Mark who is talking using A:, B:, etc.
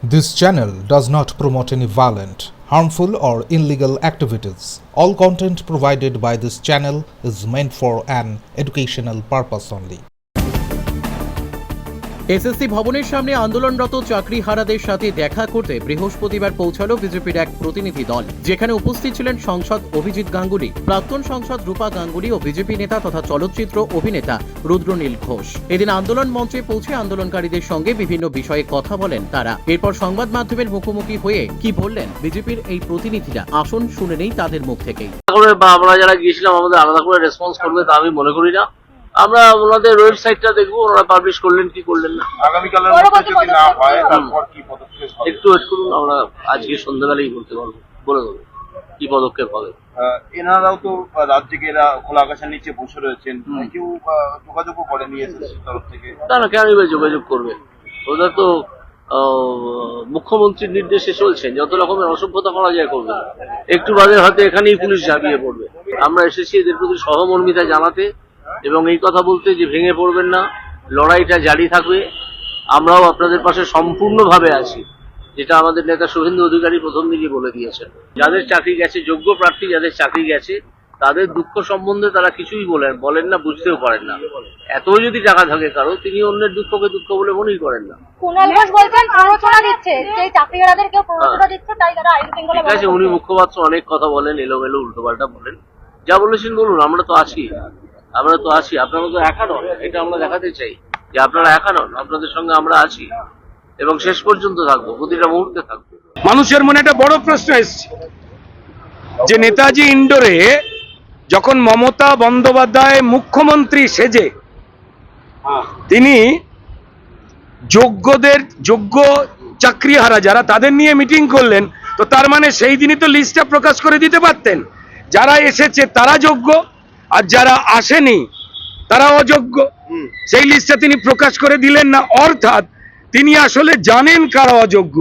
A: This channel does not promote any violent, harmful, or illegal activities. All content provided by this channel is meant for an educational purpose only.
B: SSC ভবনের সামনে আন্দোলনরত চাকরিহারাদের সাথে দেখা করতে বৃহস্পতিবার পৌঁছালো বিজেপির এক প্রতিনিধি দল, যেখানে উপস্থিত ছিলেন সাংসদ অভিজিৎ গাঙ্গুলি, প্রাক্তন সাংসদ রূপা গাঙ্গুলি ও বিজেপি নেতা তথা চলচ্চিত্র অভিনেতা রুদ্রনীল ঘোষ। এদিন আন্দোলন মঞ্চে পৌঁছে আন্দোলনকারীদের সঙ্গে বিভিন্ন বিষয়ে কথা বলেন তারা। এরপর সংবাদ মাধ্যমের মুখোমুখি হয়ে কি বললেন বিজেপির এই প্রতিনিধিরা, আসুন শুনে নেই তাদের মুখ থেকেই।
C: আমরা যারা গিয়েছিলাম আমাদের আলাদা করে রেসপন্স করবে তা আমি মনে করি না। আমরা ওনাদের ওয়েবসাইটটা দেখবো, ওনারা পাবলিশ করলেন কি করলেন না।
D: আগামীকালের মধ্যে যদি না হয় তারপর কি পদক্ষেপ হবে?
C: একটু ওয়েট করুন, আমরা আজকে সন্ধ্যাবেলায় বলতে পারবো, বলে দেবো কি পদক্ষেপ হবে।
D: এনারাও তো রাজ্যে এরা খোলা আকাশের নিচে বসে রয়েছেন, কেউ যোগাযোগও করেনি এসএসসি তরফ থেকে।
C: না কেন যোগাযোগ করবে? ওরা তো মুখ্যমন্ত্রীর নির্দেশে চলছেন, যত রকমের অসভ্যতা করা যায় করবে। একটু বাদে হয়তো এখানেই পুলিশ ঝাঁপিয়ে পড়বে। আমরা এসেছি এদের প্রতি সহমর্মিতা জানাতে এবং এই কথা বলতে যে ভেঙে পড়বেন না, লড়াইটা জারি থাকবে। আমরাও আপনাদের পাশে সম্পূর্ণভাবে আছি, যেটা আমাদের নেতা শুভেন্দু অধিকারী প্রথম দিকে বলে দিয়েছেন। যাদের চাকরি গেছে, যোগ্য প্রার্থী যাদের চাকরি গেছে, তাদের দুঃখ সম্বন্ধে তারা কিছুই বলেন না, বুঝতেও পারেন না। এত যদি টাকা থাকে কারো, তিনি অন্যের দুঃখকে দুঃখ বলে মনেই করেন না।
E: কুণাল ঘোষ বলছেন প্ররোচনা দিচ্ছে, যে চাকরিহারাদের কেউ প্ররোচনা দিচ্ছে, তাই তারা আইন শৃঙ্খলা।
C: ঠিক আছে, উনি মুখপাত্র অনেক কথা বলেন, এলোমেলো উল্টোপাল্টা বলেন। যা বলেছেন বলুন, আমরা তো আছি। আপনারা তো একা নন, এটা আমরা দেখাতে চাই যে আপনারা একা নন, আপনাদের সঙ্গে আমরা আছি এবং শেষ পর্যন্ত থাকবো, প্রতিটা মুহূর্তে থাকবো।
F: মানুষের মনে একটা বড় প্রশ্ন এসছে যে নেতাজি ইন্ডোরে যখন মমতা বন্দ্যোপাধ্যায় মুখ্যমন্ত্রী সেজে তিনি যোগ্য চাকরিহারা যারা তাদের নিয়ে মিটিং করলেন, তো তার মানে সেই দিনই তো লিস্টটা প্রকাশ করে দিতে পারতেন, যারা এসেছে তারা যোগ্য আর যারা আসেনি তারা অযোগ্য। সেই লিস্টটা তিনি প্রকাশ করে দিলেন না, অর্থাৎ তিনি আসলে জানেন কারা অযোগ্য